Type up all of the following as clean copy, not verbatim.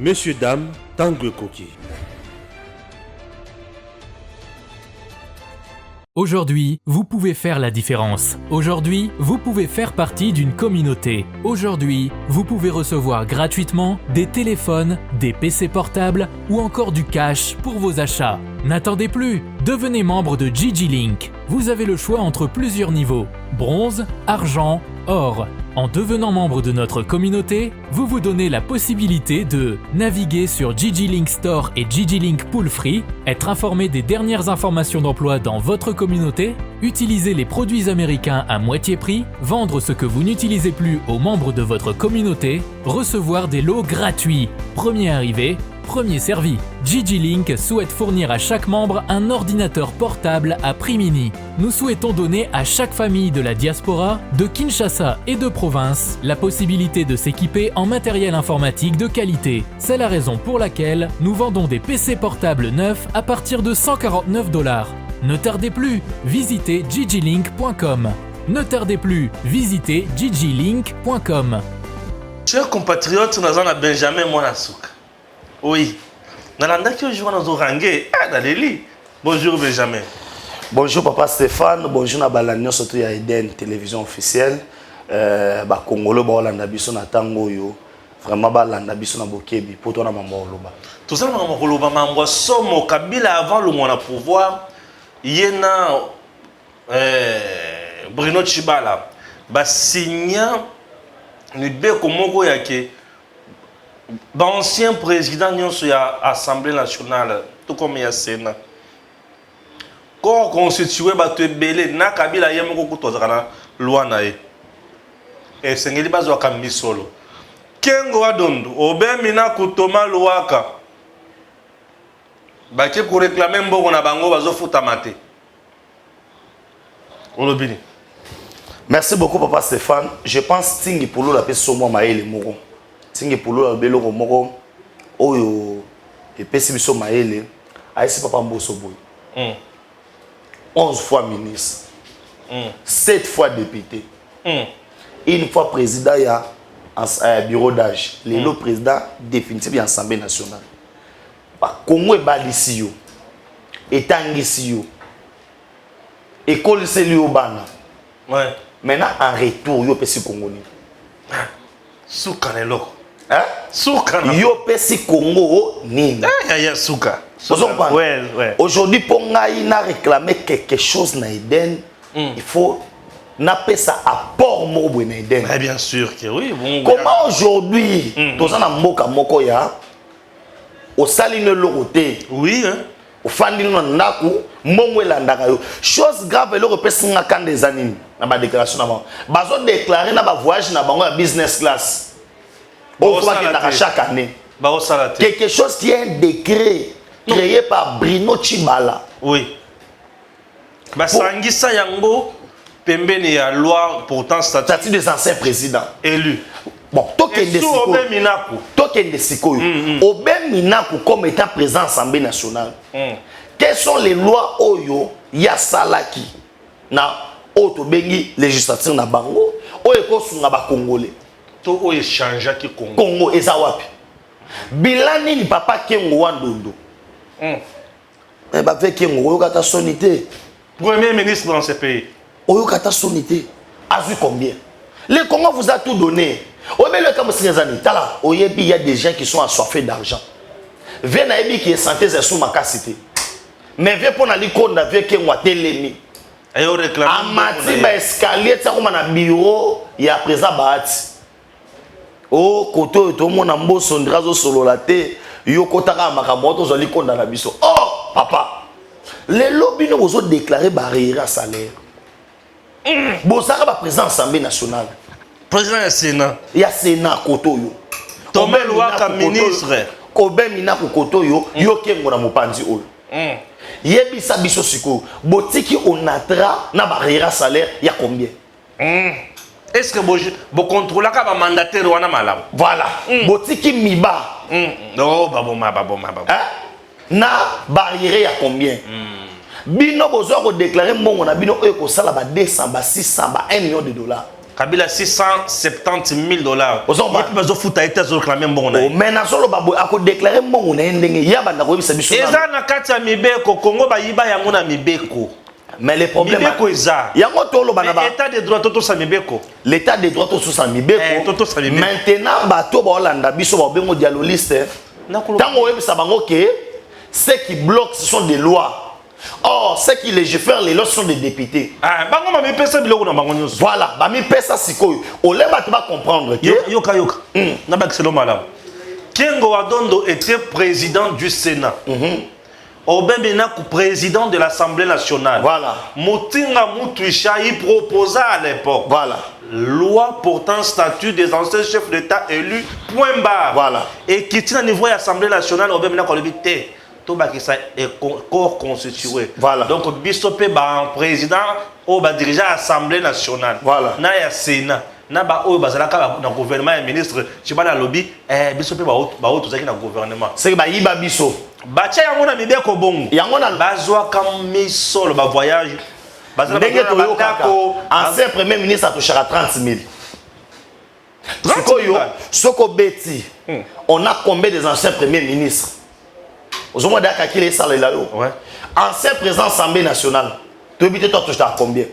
Messieurs, dames, Tanguy Koki. Aujourd'hui, vous pouvez faire la différence. Aujourd'hui, vous pouvez faire partie d'une communauté. Aujourd'hui, vous pouvez recevoir gratuitement des téléphones, des PC portables ou encore du cash pour vos achats. N'attendez plus, devenez membre de GG-Link. Vous avez le choix entre plusieurs niveaux, bronze, argent, or. En devenant membre de notre communauté, vous vous donnez la possibilité de naviguer sur GG-Link Store et GG-Link Pool Free, être informé des dernières informations d'emploi dans votre communauté, utiliser les produits américains à moitié prix, vendre ce que vous n'utilisez plus aux membres de votre communauté, recevoir des lots gratuits. Premier arrivé, premier servi. GG-Link souhaite fournir à chaque membre un ordinateur portable à prix mini. Nous souhaitons donner à chaque famille de la diaspora, de Kinshasa et de province, la possibilité de s'équiper en matériel informatique de qualité. C'est la raison pour laquelle nous vendons des PC portables neufs à partir de $149. Ne tardez plus, visitez gglink.com. Ne tardez plus, visitez gglink.com. Chers compatriotes, nous avons Benjamin Mwanasuka. Oui. Nalanda qui joue dans Orangé. Bonjour Benjamin. Bonjour Papa Stéphane, bonjour Nabalanyo, surtout à Eden, télévision officielle. Congolais, Balanda Biso na tango yo. Vraiment Balanda Biso na bokebi. Pour toi na maman Oloba. Tout ça, maman Oloba, maman Somo Kabila avant le mois pouvoir. Yena Bruno Chibala. Signa Nudbe Komoko Yake. Ancien président de l'Assemblée nationale, tout comme il y a Sénat. Corps constitué, tu es belé, na Kabila yemoko kutozana loi nae. Et c'est ngeli bazo kambi solo. Kengo adondo, obe mina kutoma luaka. Baké pour réclamer mboko na bango bazo futa mate. Olobini. Merci beaucoup Papa Stéphane. Je pense Tingi Polo la paix somo maele moko. Tingi Polo la belo moko oyo et pesi biso maele aisi Papa Mboso boy. 11 fois ministre, 7 fois député, une fois président il y a bureau d'âge, le président définitif de l'Assemblée nationale. Congo est balisi yo, etangisi yo, école c'est lui au bana. Maintenant en retour yo pesi Congolais. Soukanelo. Hein? Soukana. Yo pesi Congo nini? Ya souka. Ouais. Aujourd'hui, pour nga réclamer quelque chose na Eden, il faut n'appeler ça apport mobo na Eden. Bien sûr que oui. Bon, comment aujourd'hui, dans un mboka moko ya, au saline loroté. Oui, hein. Au fandino naku, mongo landaka yo. Chose grave le repès nga kan des animes na ba déclaration na ba. Bazo déclarer na ba voyage na bango ya business class. Au fois que chaque année. Quelque chose qui est un décret créé par Bruno Chibala. Oui. Sangisa Yango, Pembeni a loi pourtant statut des anciens présidents élus. Bon, Token de Sikoyo. Obem Minaku comme étant président à l'Assemblée nationale. Quelles sont les lois Oyo Yasalaki na Oto Bengi législature na Bango Oyo Kosunga ba Congolais. To Oyo changea ki Congo. Congo Ezawapi. Bilani ni papa Kengo Wandondo. Eh bah avec Kengo Oyokata sonité. Premier ministre dans ce pays. Oyokata sonité. A vu combien? Le Congo vous a tout donné. Il y a des gens qui sont assoiffés d'argent. Venaïbi qui est santé sous ma cité. Mais viens pour aller compte avec un télémi. Amati ba escalier ça comme un bureau il y a présent Bahati. Oh koto to mon ambo sondrazo solo la té yo kotaka makamoto zoli konda na biso. Oh papa. Les lobbies nous ont déclaré barrière à salaire. Bon ça va présent Assemblée nationale. Président du Sénat. Il y a Sénat Kotoyo. Tomé Louaka ministre. Kobe Minako Kotoyo, yo kengo na mopanzi oyo. Yebisa biso siko, botiki onatra na barrière salaire, il y a combien? Est-ce que vous contrôlez ka ba mandataire wana malamu? Voilà. Botiki miba. Non, baboma. Na barrière il y a combien? Bino bozo ko déclarer mbongo na bino oyo ko sala ba 200 ba 600 ba $1 million. Kabila 670 000 dollars. Ozo ba. Et puis bazo futa été zo réclamer bon na. Oh mais na solo babo ako déclarer mbongo na ndenge ya banda ko bisa biso. Eza na kati ya mibeko Congo ba yiba yango na mibeko. Mais les problèmes mibeko eza. Yango tolo bana ba. État de droit toto sa mibeko. L'état de droit toto sa mibeko. Toto sa mibeko. Maintenant bato ba Holanda biso ba bengo dialoliste. Tango webisa bango ke ceux qui bloquent ce sont des lois. Or, ceux qui légifèrent les lois sont des députés. Ah, bango ma mi pesa biloko na bango nyonso. Voilà, ba mi pesa sikoyo. Oleba tu vas comprendre que yoka na ba excellent madame. Kengo Wadondo était président du Sénat. Obemena président de l'Assemblée nationale. Voilà. Motinga Mutwisha il proposa à l'époque. Voilà. Loi portant statut des anciens chefs d'État élus. Point barre. Voilà. Et qui tient au niveau de l'Assemblée nationale, Obemena kolobité. Ça est corps constitué. Voilà. Donc, Bissopé, président, ou dirigeant l'Assemblée nationale. Voilà. Na ya Sénat. Na ba o bazalaka na gouvernement et ministre, tu vas dans le lobby, Bissopé ba o tout ça qui na gouvernement. C'est ba yiba biso. Batia yango na mibeko bongo. Yango na bazwa kam misolo ba voyage. Ndenge to yo kaka. Ancien premier ministre a touché à 30 000. Soko Betty. On a combien des anciens premiers ministres? Aujourd'hui, ancien président de l'Assemblée nationale, tu as touché à combien?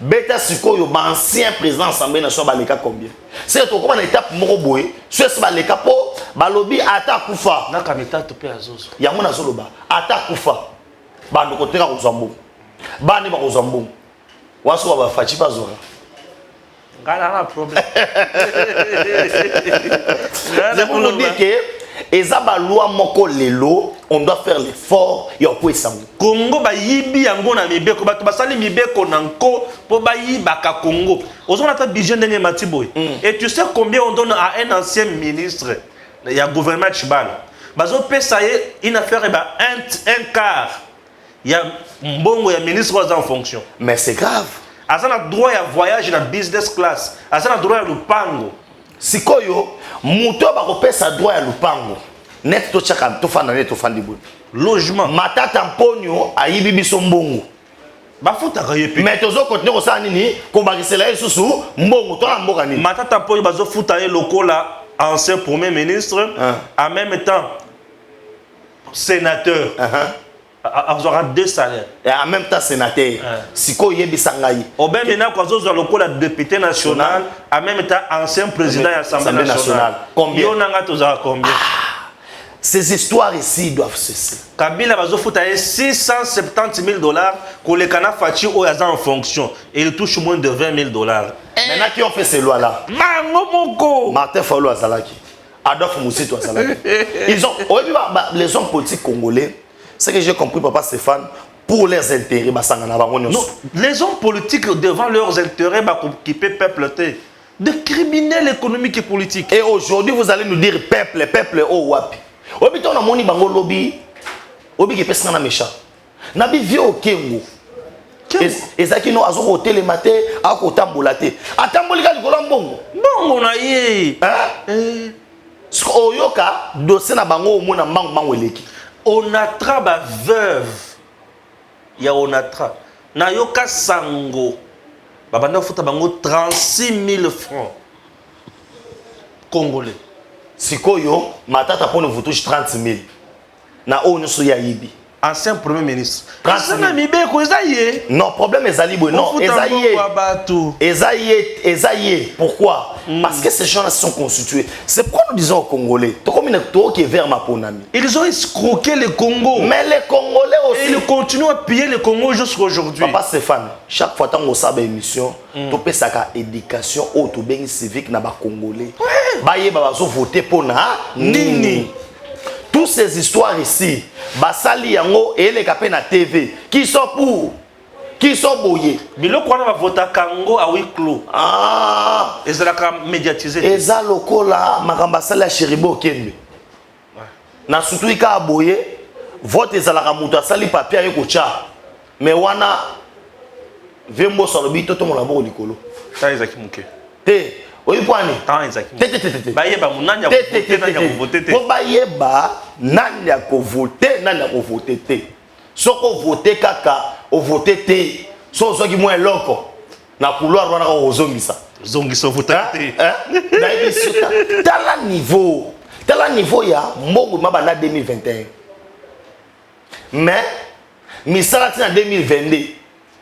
Beta Sikoyo, ancien président de l'Assemblée nationale, il a combien? C'est comment on étape Moroboé, c'est ce que capo, balobi ata kufa. Na kamita to pe azozo. Ya mona soloba, ata kufa. Bando ko teka ko zambo. Bani ba ko zambo. Waso ba fachi pa zora. Ngala na problème. C'est pour nous dire que ezaba loi moko lelo, on doit faire l'effort ya ko esango. Congo ba yibi yango na mibeko bato basali mibeko nanko po ba yiba ka Congo. Ozona ta budget ndenge Matiboy. Et tu sais combien on donne à un ancien ministre? Il y a gouvernement Chibala. Bazo pesa une affaire un quart. Il y a mbongo ya ministre en fonction. Mais c'est grave. Azana droit à voyage dans business class. Azana droit à lupango. Sikoyo, muto ba ko pesa droit à lupango. Net to chaka to fanda net to fandi bon. Logement. Matata mponyo ayibi biso mbongo. Bafuta kayepi. Mais tozo continuer ko sa nini ko bakisela isusu mbongo to na mboka nini. Matata mponyo bazo futa ye lokola ancien premier ministre en même temps sénateur. Aura 2 salaires. Et en même temps sénateur. Siko yebisa ngai. Obemena ko zo lokola député national en même temps ancien président de l'Assemblée nationale. Combien? Yonanga toza combien? Ces histoires ici doivent cesser. Kabila bazo futa 670 000 dollars pour les canards Fachi au Yazan en fonction et il touche moins de 20 000 dollars. Maintenant qui ont fait ces lois là? Martin Fayulu Azalaki, Adolphe Moussito Azalaki. Ils ont les hommes politiques congolais. Ce que j'ai compris, papa Stéphane, pour leurs intérêts, non, les hommes politiques devant leurs intérêts, qui peuvent peuple, de criminels économiques et politiques. Et aujourd'hui, vous allez nous dire peuple, oh wapi. Obi ton amoni bango lobby, obi qui pèse na méchant. Nabi vieux au Kengo. Et ça qui nous a zoté les matins à kotambolate. Atambolika du golambongo. Bon, on a yé. Hein? Oyoka dossier na bango mona mangweleki. Onatra ba veuve ya Onatra na yoka sango babanda futa bango 36 000 francs congolais. Sikoyo matata pour nous touche 30 000 na onu so ya yibi ancien premier ministre. Non, problème ezali boy non ezaïe. Pourquoi? Parce que ces gens-là sont constitués. C'est pourquoi nous disons aux Congolais, qui est vers ma ponami. Ils ont escroqué le Congo. Mais les Congolais aussi. Et ils continuent à piller le Congo jusqu'à aujourd'hui. Papa Stéphane, chaque fois que nous avons une émission, tu peux faire éducation auto bien civique na ba Congolais. Baye ba zo voter pour na nini. Toutes ces histoires ici, basali yango et les capés na TV, qui sont pour, qui sont bouillés. Mais le quoi va voter Kango à huis clos. Ah. Et ça l'a médiatisé. Et ça loko la makambasali ya Cheribo Kembe. Na surtout ika boye, vote ezalaka mutu asali papier ayeko cha. Mais wana vembo salobi toto mon labo likolo. Ça ezaki muke. Te. Oui, poani. Bayeba munanya voter nanya voter te. Ko bayeba nanya ko voter nanya ko voter te. Soko voter kaka o voter te. So ki moins loko na couloir wana ko zongisa. zongi so voté tala niveau il y a mbongo mabana 2021 mais misala tina 2022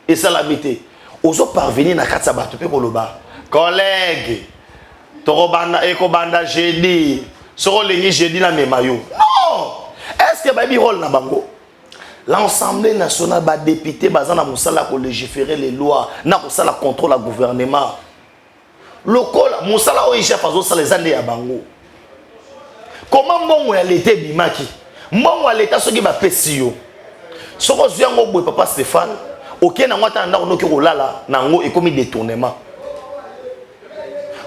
et ça l'habité ozo parvenir na katsa bato pe koloba collègue torobanda ekobanda jeudi soro lengi jeudi na memayo non est-ce que baby rôle na bango l'Assemblée nationale ba député bazana musala ko légiférer les lois na ko sala contrôle la gouvernement lokola musala o isha fazo sala les années ya bango comment mbongo ya l'été bimaki mbongo ya l'état soki ba pesio soko ziango boy papa Stéphane OK na ngwata na ko kolala nango ekomi détournement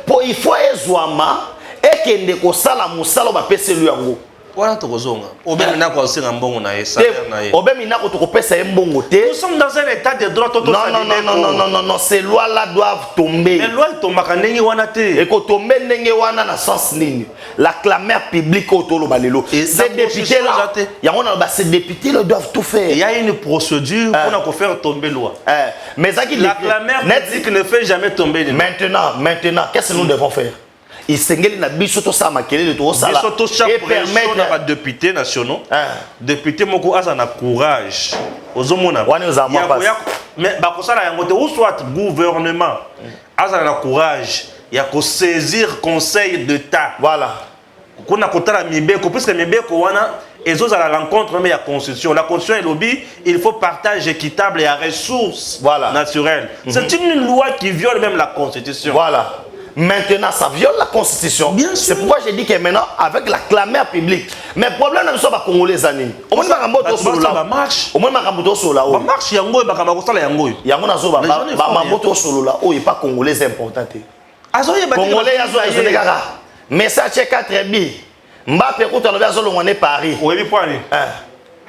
pour il faut ezwama ekende ko sala musala ba peselo yango wana tokozonga obemi na ko singa mbongo na esa na ye obemi na ko tokopesa mbongo te nous sommes dans un état de droit toto non ces lois là doivent tomber les lois tombaka ndenge wana te et ko tomber ndenge wana na sens nini la clameur publique autolo balelo ces députés là yango na ba ces députés là doivent tout faire il y a une procédure pour faire tomber loi mais ça qui la clameur publique ne fait jamais tomber maintenant qu'est-ce que nous devons faire il s'engage na biso to sa makele to sala et permettre à députés nationaux députés moko azana courage ozomona mais ba kosala yango te ou soit gouvernement azana courage ya ko saisir conseil d'état voilà kuna kotala mibeko puisque mibeko wana ezo à l'encontre mais la constitution est lobby il faut partage équitable et à ressources naturelles c'est une loi qui viole même la constitution voilà. Maintenant, ça viole la constitution. C'est pourquoi j'ai dit que maintenant, avec la clameur publique, mais le problème, nous ne sommes pas congolais. Au moins, ça marche. Au moins, ça marche. Yango, yango nazo ba moto solo là, oh, il pas congolais important. Congolais, yazo kaka. Message 4B. Mbappé ko toloba zo longone Paris. Oui, point.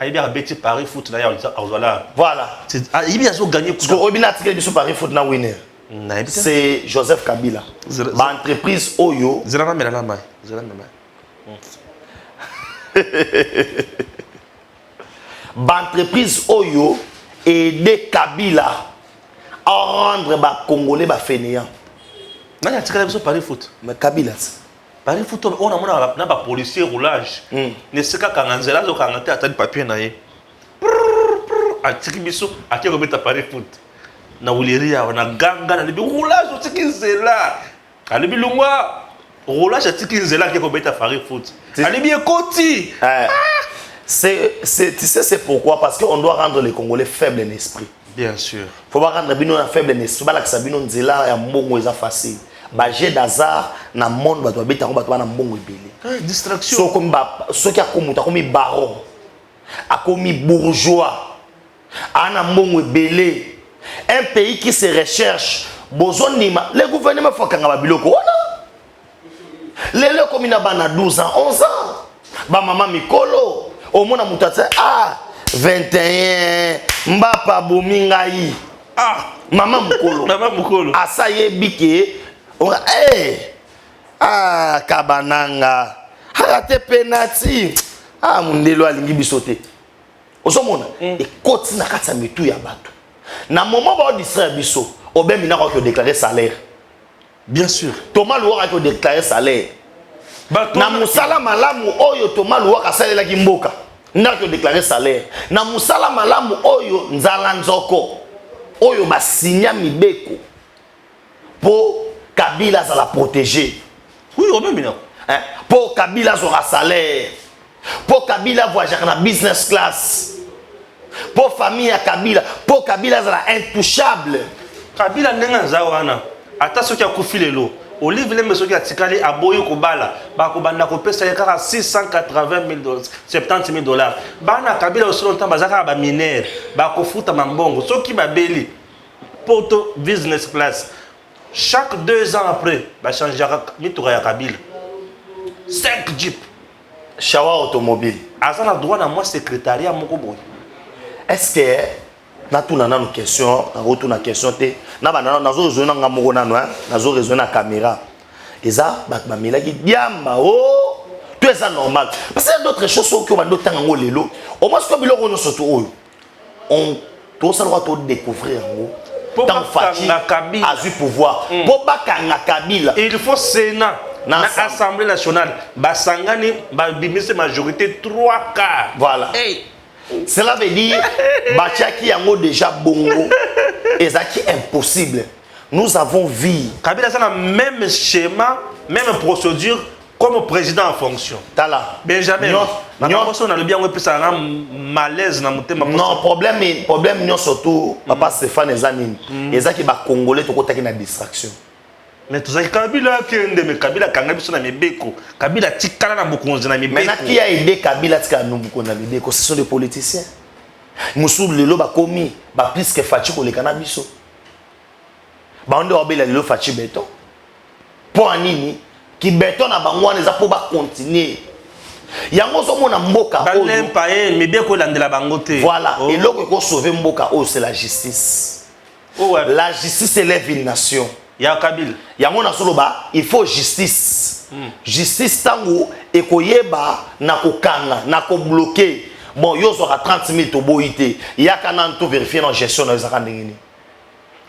Il y a Betty Paris foot là, voilà. Il y a zo gagner parce que Obina article biso Paris foot na winner. C'est Joseph Kabila. L'entreprise Oyo. L'entreprise Oyo aide Kabila à rendre les Congolais fainéants. Non, il y a un Paris foot. Mais Kabila. Paris foot, on a un policier roulage. Ne sait pas quand on a un papier. A Paris foot. Na uliria wana ganga na libi roulage otikinzela alibi lungwa roulage otikinzela ke ko beta Paris foot alibi ekoti tu sais c'est pourquoi parce qu'on doit rendre les Congolais faibles en esprit bien sûr faut pas rendre bino faible en esprit bala kisabino nzela ya mbongo eza facile ba jet d'hasard na monde ba to beta ko ba to na mbongo ebele distraction so comme ba so ki akomuta komi baron akomi bourgeois ana mbongo ebele. Un pays qui se recherche, le gouvernement faut qu'on ait biloko. Les comme il a 12 ans, 11 ans. Ba maman mikolo, au moins mutata 21 mbapa bomingai. Maman mukolo. Asa yebike. Kabananga. Harate penalty. Mundelo alingi bisote. Osomona et continue na katsa mitu ya bato. Na moment ba distraire biso, obemi na ko déclarer salaire. Bien sûr. Thomas Louwa ko déclarer salaire. Na musala malamu oyo Thomas Louwa ka salela ki mboka. Na ko déclarer salaire. Na musala malamu oyo nzala nzoko. Oyo ba signa mibeko. Pour Kabila za la protéger. Oui, obemi na. Pour Kabila zora salaire. Pour Kabila voyager na business class. Pour famille à Kabila, pour Kabila c'est intouchable. Kabila nenga zawana. Ata soki akufi lelo. Olive le mesoki atikali aboyo kobala. Ba kobanda ko pesa yaka $680,000, $70,000. Bana Kabila aussi longtemps bazaka ba mineur, ba ko futa mambongo. Soki ba beli poto business class. Chaque 2 ans après, ba changer mitura ya Kabila. 5 Jeep. Shawa automobile. Azana droit na moi secrétariat moko boy. Est-ce que na tuna na question na retour na question te na bana na zo rejoindre nga moko nanu na zo rejoindre na caméra eza ba mila ki diamba oh tout ça normal parce qu'il y a d'autres choses que on doit tango lelo au moins ce que biloko no surtout on tout ça doit découvrir ngo tant Fachi a eu pouvoir. Pour bakanga Kabila. Et il faut Sénat. Dans l'Assemblée nationale, Basangani, Bimisi majorité 3/4. Voilà. Hey. Cela veut dire Bachaki Yango déjà bongo. Et ça qui est impossible. Nous avons vu. Kabila a le même schéma, même procédure comme président en fonction. Tala. Benjamin. Non, problème non surtout papa Stéphane Ezanine. Et ça qui va congolais tout côté qui na distraction. Mais tout ça Kabila kende mais Kabila kanga biso na mibeko. Kabila tikala na bokonzi na mibeko. Maintenant qui a aidé Kabila tika na bokonzi na mibeko, ce sont des politiciens. Moussou lelo ba komi ba plus que Fachi ko le cannabis. Ba onde obela lelo Fachi beton. Pour anini qui béton na bango wana za pour ba continuer. Yango so mona mboka oyo. Ba mibeko landela bango te. Voilà, et loko ko sauver mboka oyo c'est la justice. Oh ouais. La justice élève une nation. Ya Kabila. Yango na soloba, il faut justice. Justice tango ekoyeba na kokanga, na ko bloquer. Bon, yo sera 30 000 to boité. Yaka na to vérifier dans gestion na zaka ndengini.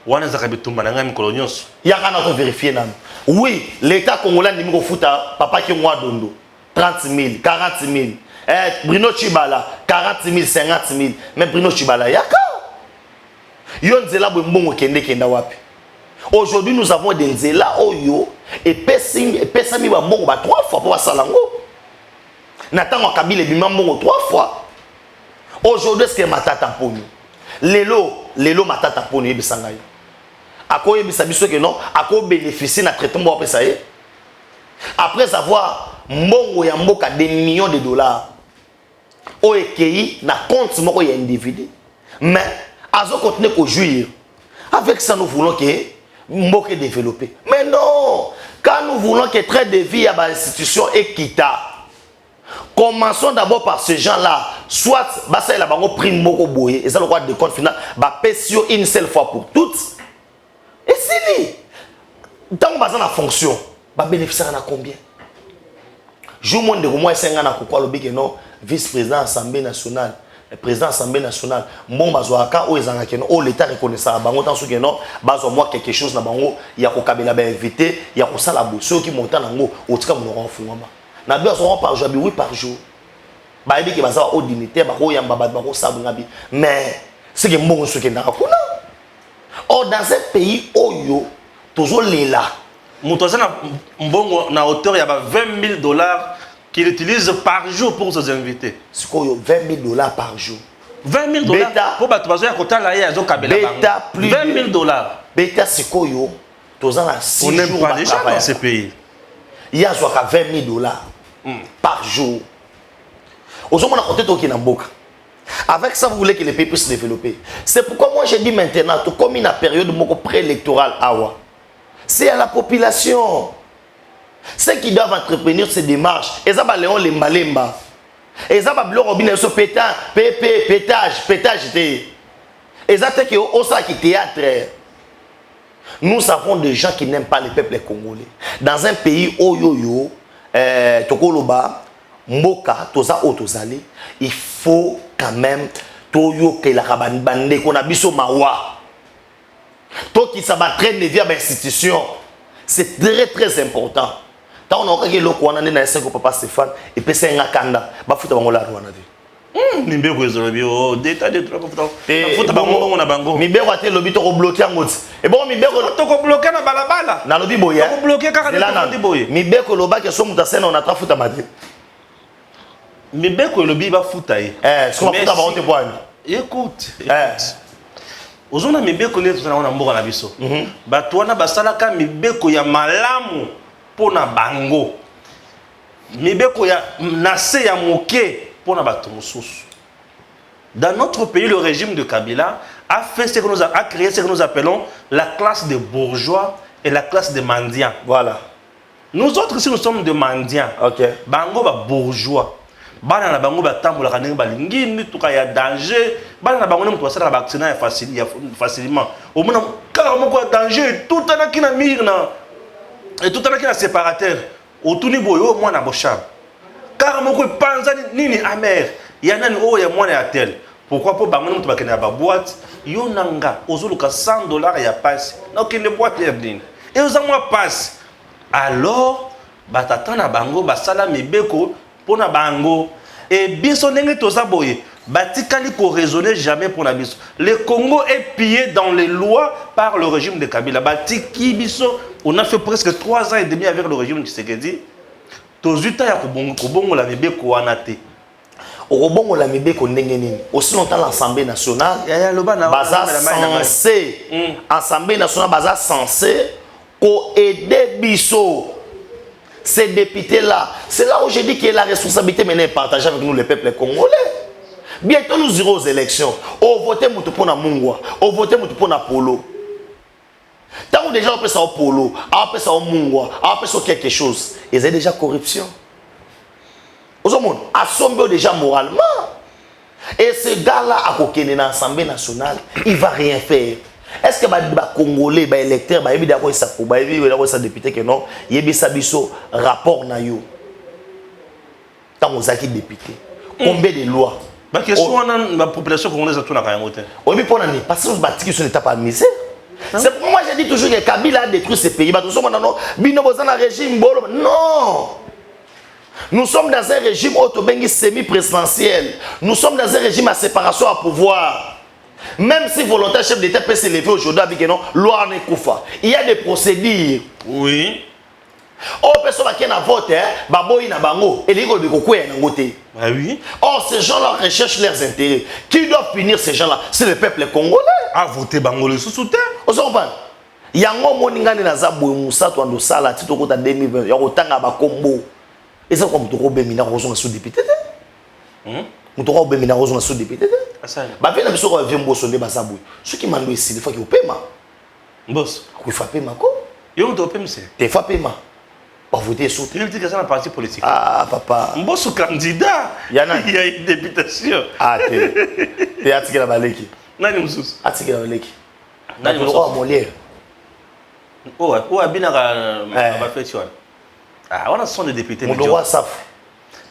Wana zaka bitumba na ngami kolonyos. Yaka na to vérifier na. Oui, l'état congolais ndimi ko futa papa ki ngwa dondo. 30 000, 40 000. Bruno Chibala, 40 000, 50 000. Mais Bruno Chibala yaka. Yo nzela bo mbongo kenda wapi. Aujourd'hui, nous avons des nzela oyo et pesami ba mbongo ba 3 fois pour salango. Nathan Kabila bima mbongo 3 fois. Aujourd'hui, ce que matata poni. Lelo matata poni ebisanga yo. Ako ebisa biso que non, ako bénéficier na traitement ba pesa ye. Après avoir mbongo ya mboka des millions de dollars. O ekei na compte moko ya individu. Mais azo continuer ko jouir. Avec ça nous voulons que Mboke développer. Mais non, quand nous voulons que trait de vie à l'institution équitable, commençons d'abord par ces gens-là. Soit, ça il a un prime Moko Boye, et ça le droit de compte final, PSO une seule fois pour toutes. Et c'est lui. Tant que la fonction, bénéficiaire à combien? Je vous montre que moi, c'est un an que non, vice-président de l'Assemblée nationale. Le président de l'Assemblée nationale, bon bazoaka o ezanga keno o l'état reconnaissant bango tant que non bazo moi quelque chose na bango ya ko kabela ba invité ya ko sala boso qui monta nango o tika monoro fungama na deux seront par jour oui par jour ba ebi ke baza au dignité ba ko yamba ba ko sabunga bi mais c'est que mbongo so ke na kuna or dans un pays oyo toujours lela muto sana mbongo na hauteur ya ba $20,000 qu'il utilise par jour pour ses invités. C'est quoi, $20,000 par jour. $20,000 pour battre à côté là, il y a $20,000. Beta, c'est quoi, on n'aime pas les gens dans ces pays. Il y a $20,000 par jour. Aujourd'hui, on a compté au Kinamboka. Avec ça, vous voulez que les pays puissent se développer. C'est pourquoi moi, j'ai dit maintenant, tout comme une période préélectorale, c'est à la population. Ceux qui doivent entreprendre ces démarches, ils ont Léon Lemba. Ils ont Blanc Robin, ce pétage. Ils ont ça qui théâtre. Nous avons des gens qui n'aiment pas le peuple congolais. Dans un pays où Tokoloba, Mboka, Toza Otozali, il faut quand même que la Rabane qu'on a biso mawa. Toi qui s'abattraîne de vie à l'institution, c'est très très important. Tant on a regardé le coin de l'année papa Stéphane et puis c'est un kanda, bah foutre bango la roi nadi. Mibeko ezolobi o d'état de trop foutre. Foutre bango na bango. Mibeko ate lobi to ko bloquer en mode. Et bon mibeko to ko bloquer na balabala. Na lobi boya. To ko bloquer kaka na lobi boya. Mibeko loba ke so muta sena on a tra foutre mate. Mibeko lobi ba foutre ye. Ce qu'on foutre ba on te poigne. Écoute. Ozona mibeko ne tozana na mboka na biso. Bato wana basalaka mibeko ya malamu pona bango. Mibeko ya nase ya moke pona bato mosusu. Dans notre pays, le régime de Kabila a fait ce que nous a créé ce que nous appelons la classe des bourgeois et la classe des mendiants. Voilà. Nous autres ici nous sommes des mendiants. OK. Bango ba bourgeois. Bana na bango ba tambola kaninga balingini tuka ya danger. Bana na bango ne mutwa sala ba accident facilement. Au moins carrément quoi danger tout ana kina mirna. Et tout ana kina séparateur. Otuni boyo mwana boshab. Carrément quoi panza nini amer. Ya nani o ya mwana ya tel. Pourquoi pour bango mutu bakena ba boîte yo nanga ozoluka $100 ya passe na okende boîte erdine et ozamwa passe alors batata na bango basala mibeko pona bango et biso ndenge toza boye batikali ko raisonner jamais pour la biso. Le Congo est pillé dans les lois par le régime de Kabila. Batiki biso, on a fait presque 3 ans et demi avec le régime de Tshisekedi. Tozuta ya kobongo la mibeko anate. Obongo la mibeko ndenge nini aussi longtemps l'Assemblée nationale baza censé Assemblée nationale baza censé ko aider biso ces députés là. C'est là où je dis que la responsabilité maintenant est partagée avec nous les peuples congolais. Bientôt nous irons aux élections. On vote pour na Mungwa, on vote pour na Polo. Tant que déjà on peut ça au Polo, on peut ça au Mungwa, on peut ça quelque chose. Ils ont déjà corruption. Aux hommes, assombé déjà moralement. Et ce gars-là, à côté de l'Assemblée nationale, il ne va rien faire. Est-ce que les Congolais, les électeurs, les députés, que non, il y a un rapport na yo. Tant qu'on a député, combien de lois? La question la population congolaise a tout la caillotte. Oui, pour l'année, parce que les qui sont l'état pas misère. C'est pour moi je dis toujours que Kabila a détruit ces pays. Nous sommes dans un régime. Non! Nous sommes dans un régime semi-présidentiel. Nous sommes dans un régime à séparation à pouvoir. Même si volontaire chef d'État peut s'élever aujourd'hui avec non, loi n'est koufa. Il y a des procédures. Oui. Oh, personne qui a voté, baboy na bango, et les gars de Koko na voté. Ah oui. Oh, ces gens-là recherchent leurs intérêts. Qui doit punir ces gens-là? C'est le peuple congolais. A voté bango le sous-soutien. Vous comprenez? Yango moningani na zabu musato ando sala tito kota 2020 ya kotanga ba kombo. Eza ko mutoko be mina ko zonga sous député. Mutoko be mina ko zonga sous député. Ba vena biso ko vembo sonde ba zabu. Ce qui mando ici, il faut qu'il paiement. Boss, ko fa paiement ko? Yo mto paiement c'est. Te fa paiement. On voter sous. Il dit que c'est un parti politique. Ah papa. Boss candidat. Il y a une députation. Ah te atiki la baleki. Nani mususu? Atiki la baleki. Nani mususu? Oh Molière. Oh, abina ba fait quoi? Ah, on a son de député. Mon droit saf.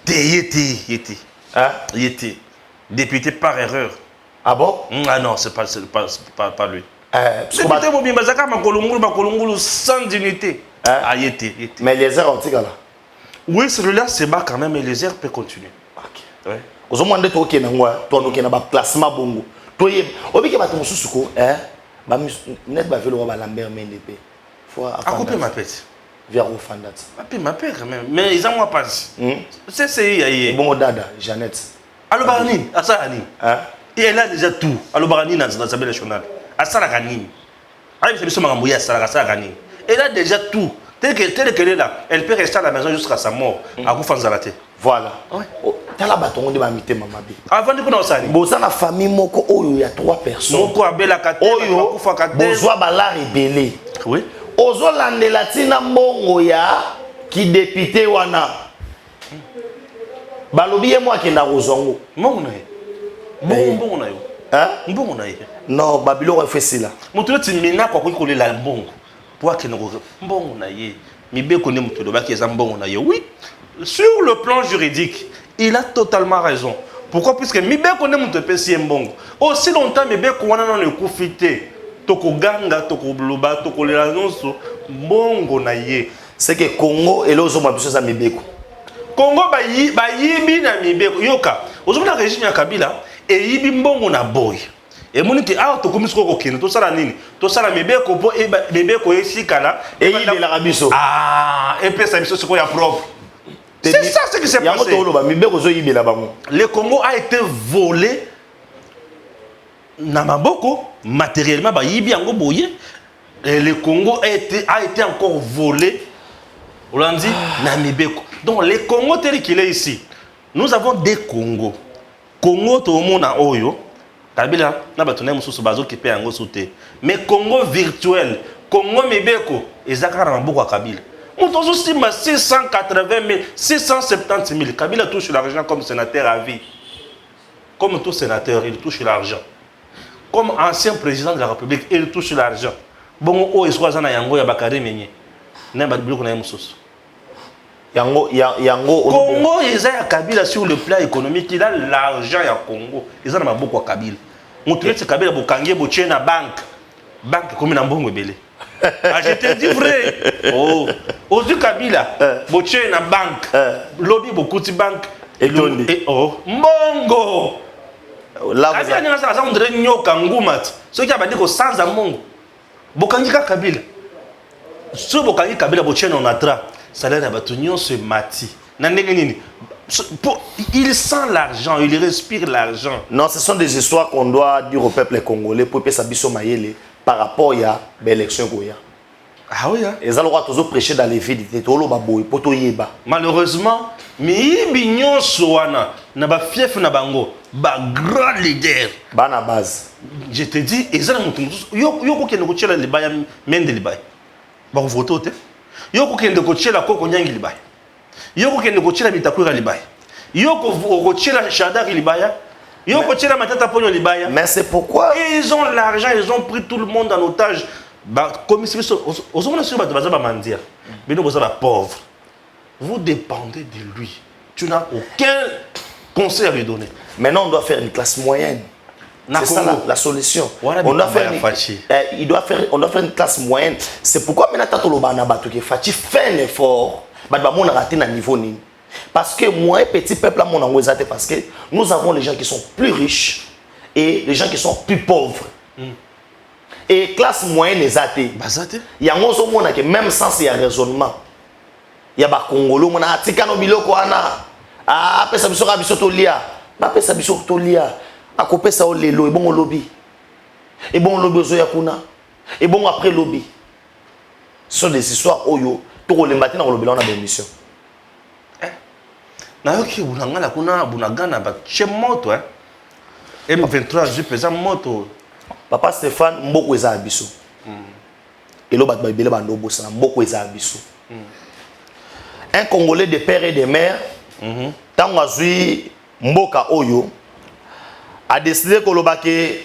Yeti. Hein? Yeti. Député par erreur. Ah bon? Ah non, c'est pas lui. Député Mobi Bazaka Makolongulu sans dignité. Ah, Yeti. Mais les airs ont là. Oui, celui-là c'est bas quand même, mais les airs peuvent continuer. Ok. Ouais. Aux hommes de toi qui est dans classement bongo. Toi, obi ke bato mususu ko, ba net ba velo ba Lambert Mendepe. Faut couper ma pète. Vers au Fandat. Ma pète quand même, mais ils en moi pas. C'est bon dada, Jeannette. Alobarani, Asarani. Et elle a déjà tout. Alobarani dans l'Assemblée nationale. Asarani. Avec ce maman Mouya Asarani. Elle a déjà tout. Tel qu'elle est là, elle peut rester à la maison jusqu'à sa mort. À Koufanzalate. Voilà. Tala batongo de mamité mama bi. Avant de connaître ça. Boza na famille moko oyo il y a 3 personnes. Moko abela kate, oyo bozwa bala rebelle. Oui. Ozo landela tina mbongo ya ki député wana. Balobi ye moi kenda kozongo. Mbongo na ye. Mbongo na yo. Hein? Mbongo na ye. Non, Babylon fait cela. Mutu timina kwa kolela mbongo. Pour que nous mbongo na ye. Mibe connaît mutu do ba ki mbongo na ye. Oui. Sur le plan juridique, il a totalement raison. Pourquoi? Puisque Mibe connaît mon PC mbongo. Aussi longtemps Mibe kwana na le kufite. Toko ganga, toko bloba, toko lelanonso mbongo na ye. C'est que Congo et l'ozo mabiso za Mibeko. Congo ba yibi na Mibeko. Yoka. Ozo na régime ya Kabila et yibi mbongo na boy. Et moniki a to komisko ko kino to sala nini? To sala Mibeko po e Mibeko esikala et yibi la rabiso. Ah, et pesa biso siko ya propre. C'est ça ce qui s'est passé. Le Congo a été volé Namaboko, matériellement, et le Congo a été encore volé Hollandi, Namibeko. Donc le Congo tel qu'il est ici, nous avons des Congos. Congo tout le monde a Oyo, Kabila, Nabatone Moussou Bazo qui paye en sauté. Mais Congo virtuel, Congo Mibeko, et Zakara Maboko à Kabila. On a aussi 680 000, 670 000. Kabila touche l'argent comme sénateur à vie. Comme tout sénateur, il touche l'argent. Comme ancien président de la République, il touche l'argent. Bon, il y a Yango, il y a Bakary Menyé. Il y a Yango Congo, ils ont Kabila sur le plan économique, il a l'argent à Congo. Ils ont beaucoup à Kabila. On te dit Kabila Bokangue, Boché na banque. Banque comme un bon belé. Ah, je te dis vrai. Oh, aujourd'hui Kabila, Boché na banque. Lobby beaucoup de banque. Et oh, Mongo. Là, vous avez dit ceux qui ont dit que sans amour, Bokangue Kabila. Ce Bokangue Kabila Boché na onatra. Salaire à Batunion se mati. Il sent l'argent, il respire l'argent. Non, ce sont des histoires qu'on doit dire au peuple congolais pour que ça puisse mailler par rapport à l'élection. Ah oui, hein? Et ça, on va toujours prêcher dans les villes. Malheureusement, mais Bignon Soana n'a pas fief na bango, ba grand leader. Bana base. Je te dis, et ça, yo qui ne coach la libaya mende libaya. Ba voter. Yoko kende kochela koko nyangi libaya. Yoko kende kochela bitakura libaya. Yoko kochela shadari libaya. Yoko kochela matata ponyo libaya. Mais c'est pourquoi ils ont l'argent, ils ont pris tout le monde en otage. Bah comme si aux hommes sur baza mandir. Mais nous sommes pauvres. Vous dépendez de lui. Tu n'as aucun conseil à lui donner. Maintenant on doit faire une classe moyenne. C'est ça la solution. On doit faire on doit faire une classe moyenne. C'est pourquoi maintenant Tatolobana Batuke Fachi fait un effort. On a raté un niveau. Parce que moi, petit peuple, parce que nous avons les gens qui sont plus riches et les gens qui sont plus pauvres. Et classe moyenne est athée. Il y a un même sens, il y a raisonnement. Il y a des Congolais, il y a des Congolais, il y a des Congolais, akope sa lelo et bon lobby et bon lobby ozo yakuna et bon après lobby ce sont des histoires oyo to le matin na lobby là on a des émissions na yoki bunanga la kuna bunagana ba che moto hein M23 je pesa moto papa Stéphane mboko eza abiso et lo bat ba bele ba ndobo sana mboko eza abiso un Congolais de père et de mère tango azui mboka oyo a décidé que l'obake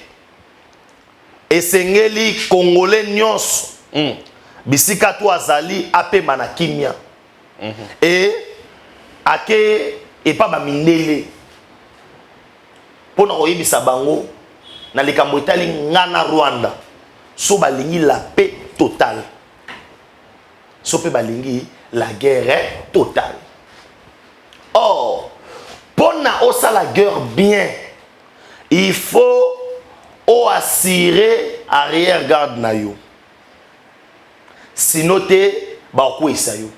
esengeli Congolais nyos bisika to azali ape manakimia et ake et pas ba mindele pona oyebisa bango na likambo etali ngana Rwanda so balingi la paix totale so pe balingi la guerre totale. Or pona osa la guerre bien il faut assurer arrière-garde na yo. Sinon te ba kwesa yo.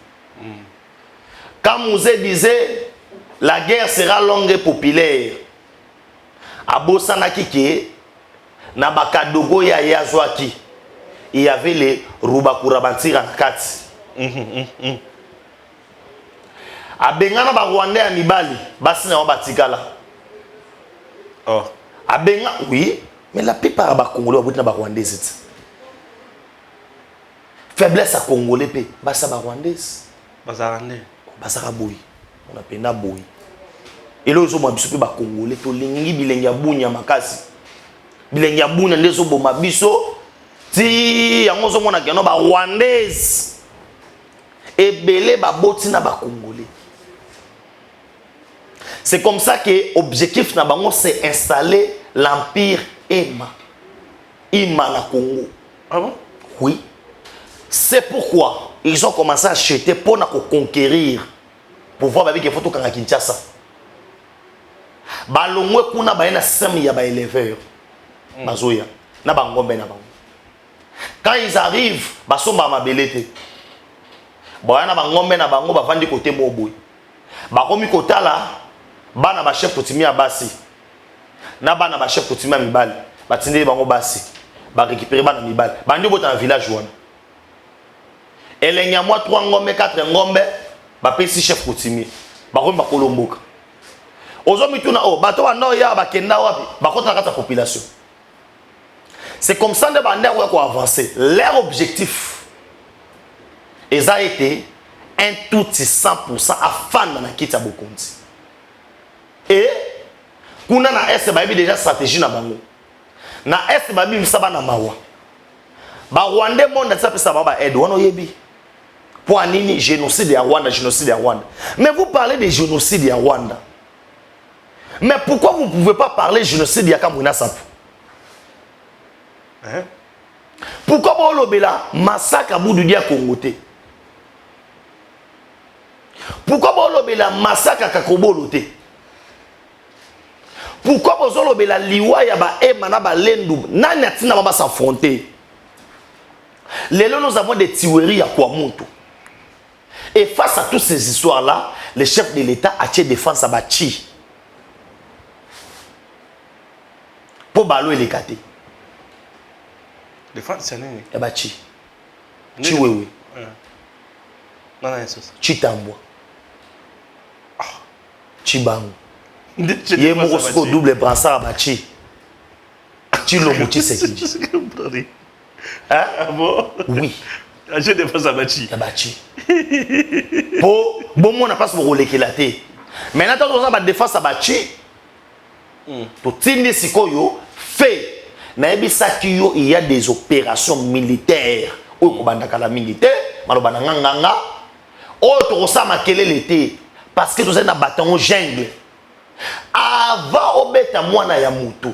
Quand Mouzé disait la guerre sera longue et populaire. Abosana kike na bakadogo ya yazwaki. Il y avait les Rubakurabantsira nakati. Abengana ba Rwandais ya mibali basi na batikala. Oh. Abenga, oui, mais la plupart des Congolais sont Rwandais. Faiblesse à Congolais, c'est Rwandais. C'est Rwandais. On a peine à boui. Et là, ils ont dit que les Congolais sont Bilengi Bounia Makasi. Bilengi Bounia, les ont dit si on a dit Rwandais. Et Belé, Babotina, Congolais. C'est comme ça que l'objectif Nabango c'est installer l'empire Emma. Emma na Congo. Ah bon? Oui. C'est pourquoi ils ont commencé à acheter pour conquérir. Pour voir avec les photos quand Kinshasa. Balongwe kuna ba na système ya ba éleveur. Bazoya. Na bangombe na bango. Quand ils arrivent, basomba mabelete. Ba na bangombe na bango ba vandi côté moboy. Ba komi kotala bana ba chef coutumier basi na bana ba chef coutumier mibali batindeli bango basi ba récupérer bana mibali bandi bota na village wana elenya moi 3 ngombe 4 ngombe ba pesi chef coutumier ba ko ba kolomboka ozo mituna o bato wana ya ba kenda wapi ba kota na kata population. C'est comme ça que bande ko avancer. Leur objectif a été un tout 100% afin na kita bokonzi. Et kuna na est ba déjà stratégie na bango na est ba bi misaba na mawa ba Rwandais monde ça pesa ba aide wono yebi Pour un génocide à Rwanda, génocide à Rwanda. Mais vous parlez de génocide à Rwanda. Mais pourquoi vous ne pouvez pas parler de génocide à Kamwina Sapu? Pourquoi vous avez massacre à Boudoudia Kongoté? Pourquoi vous avez massacre à Kakoboloté? Pourquoi vous avez liwa ya ba emana ba lendu? Nani atina ba s'affronter? Lelo nous avons des tueries à Kwamoto. Et face à toutes ces histoires-là, le chef de l'État a tiré défense à Bachi. Pour balo et les kate. Défense, c'est nini? Ya Bachi. Chiwewe. Non, non, c'est ça. Chitambwa. Chibangu. Yé moko double brassard à Bachi. Chilomuchi Sekiji. Hein? Ah bon? Oui. Je défense à Bachi. Ya Bachi. Pour bon on n'a pas ce rôle qui l'a été. Maintenant quand on a défense à Bachi. To tindi sikoyo fait. Na ebisaki yo il y a des opérations militaires. O ko bandaka la militaire, malobana nganga. O to sa makele l'été parce que tous na bâton jungle. Avant obeta mwana ya mutu.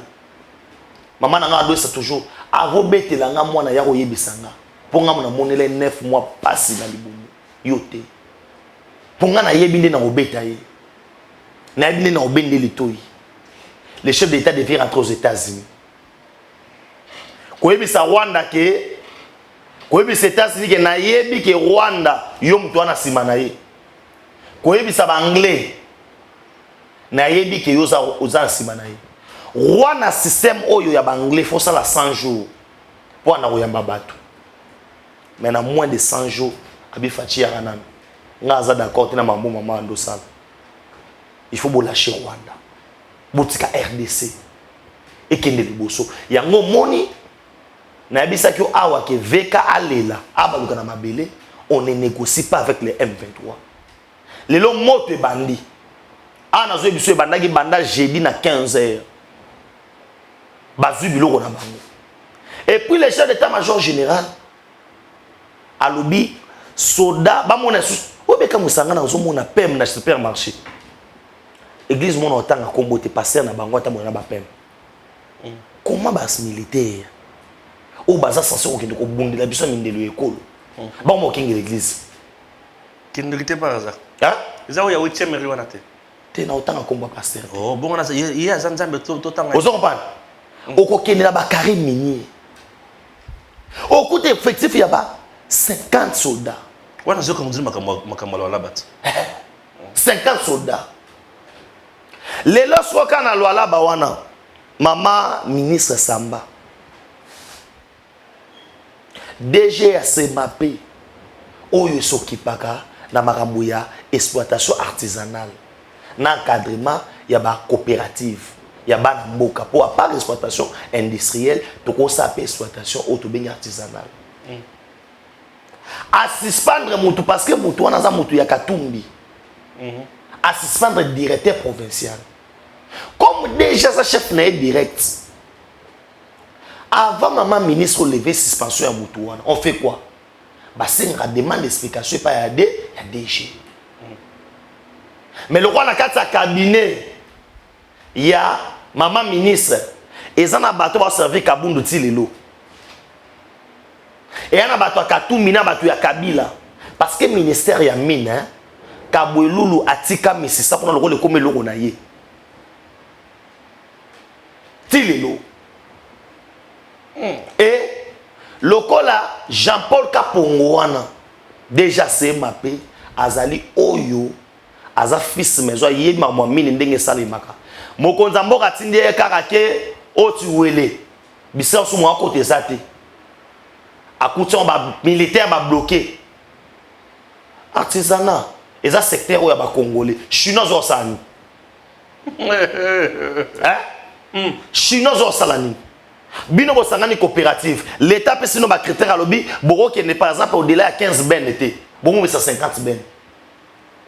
Maman nanga doit ça toujours. Avant bete la nga mwana ya koyebisanga. Pour nga mona monele 9 mois passé na libumu. Yote. Pour nga na yebinde na obeta ye. Na yebinde na obende litoyi. Le chef d'État devait rentrer aux États-Unis. Koyebisa Rwanda ke koyebisa États-Unis ke na yebi ke Rwanda yo mtu wana sima na ye. Koyebisa ba anglais na yebi ke yo za sima na ye. Rwanda système oyo ya ba anglais faut ça la 100 jours pour na koyamba bato. Mais na moins de 100 jours abi fachi ya nana. Ngaza d'accord tina mambo mama ndo sala. Il faut bo lâcher Rwanda. Botika RDC. Et kende liboso. Yango moni na yebisa ki awa ke veka alela abaluka na mabele, on ne négocie pas avec les M23. Lelo moto bandi. Ana zo biso bandaki banda jeudi na 15h. Bazu biloko na bango. Et puis le chef d'état-major général alobi soda ba mona su obeka musanga na zo mona pem na supermarché. Église mon otanga kombo te passer na bango ta mona ba pem. Comment bas militaire ou baza censé okende ko bundela biso mindelo ekolo. Ba mo kingi l'église. Kindrité par hasard. Hein? Ils ont eu 8e riwana te. Te na otanga kombo pasteur. Oh bon on a il y a zanzambe to tanga. Vous comprenez? Oko kende la ba Karim minier. Au côté effectif il y a ba 50 soldats. Wana zo comme dit makamalo la bat. 50 soldats. Les lorsqu'on a loi ba wana maman ministre Samba DG a CMAP oyo s'occupaka na makambo ya exploitation artisanale na encadrement ya ba coopérative ya ba mboka pour à part exploitation industrielle to ko sa exploitation auto artisanale à suspendre mutu parce que mutu wana za mutu ya Katumbi à suspendre directeur provincial comme déjà sa chef n'est direct. Avant maman ministre lever suspension à Moutouana, on fait quoi? Bah c'est une demande d'explication pas à DG. Mais le roi n'a qu'à sa cabinet. Il y a maman ministre et ça n'a bateau va servir Kabundu Tilelo. Et on a bateau Katumina bateau ya Kabila parce que ministère ya mine hein Kabwelulu atika misisa pour le rôle comme le ronaye. Tilelo. Et le cola Jean-Paul Kapongouana déjà c'est mappé azali oyo aza fils maison yé maman mine ndenge sali maka mokonza mboka tindi karake otuwele bisa so mo côté zate akuti on ba militaire ba bloqué artisanat et ça secteur oyo ba congolais chinois zo sani hein chinois zo salani bino bo sangani coopérative l'état peut sinon ba critère alobi boro qui n'est par exemple au-delà à 15 ben été bon mais ça 50 ben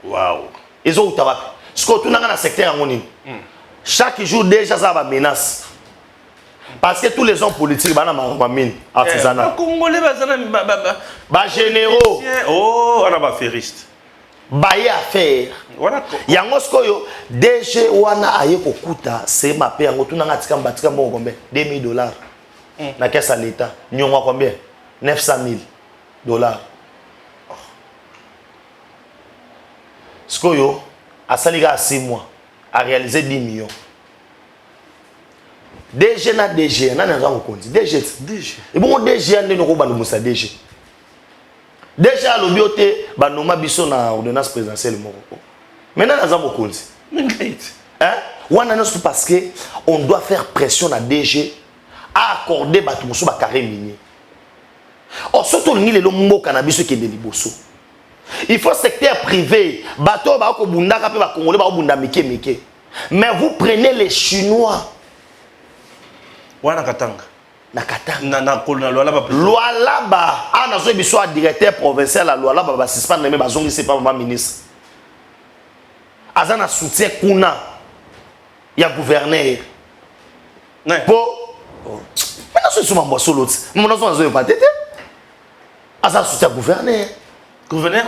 waouh ils ont utawa ce que tu n'as dans secteur ngoni chaque jour déjà ça va menace Parce que tous les hommes politiques, artisanat. Congolais, Généraux. Oh, on a pas feriste. Baye affaire. Yango skoyo DG wana aye kokuta c'est ma paix yango tunanga tika mbatika mo combien $2000 na caisse à l'état nyongo combien $900,000 skoyo asaliga à 6 mois a réalisé 10 millions DG na DG na nza kokonzi DG et bon DG ande no ko banu musa DG déjà le bioté banoma biso na ordonnance présidentielle moko maintenant nous avons mokonzi hein wana non parce que on doit faire pression na DG à accorder batu muso ba carré minier or surtout ni lelo mboka na biso ke de liboso il faut secteur privé bato ba ko bundaka pe ba congolais ba bunda mike mais vous prenez les chinois wana katanga Lualaba ana zo biso directeur provincial la Lualaba ba suspendre mais bazongi c'est pas ma ministre azana soutien kuna ya gouverneur po mais non c'est mon solo mon non zo pas tete azana soutien gouverneur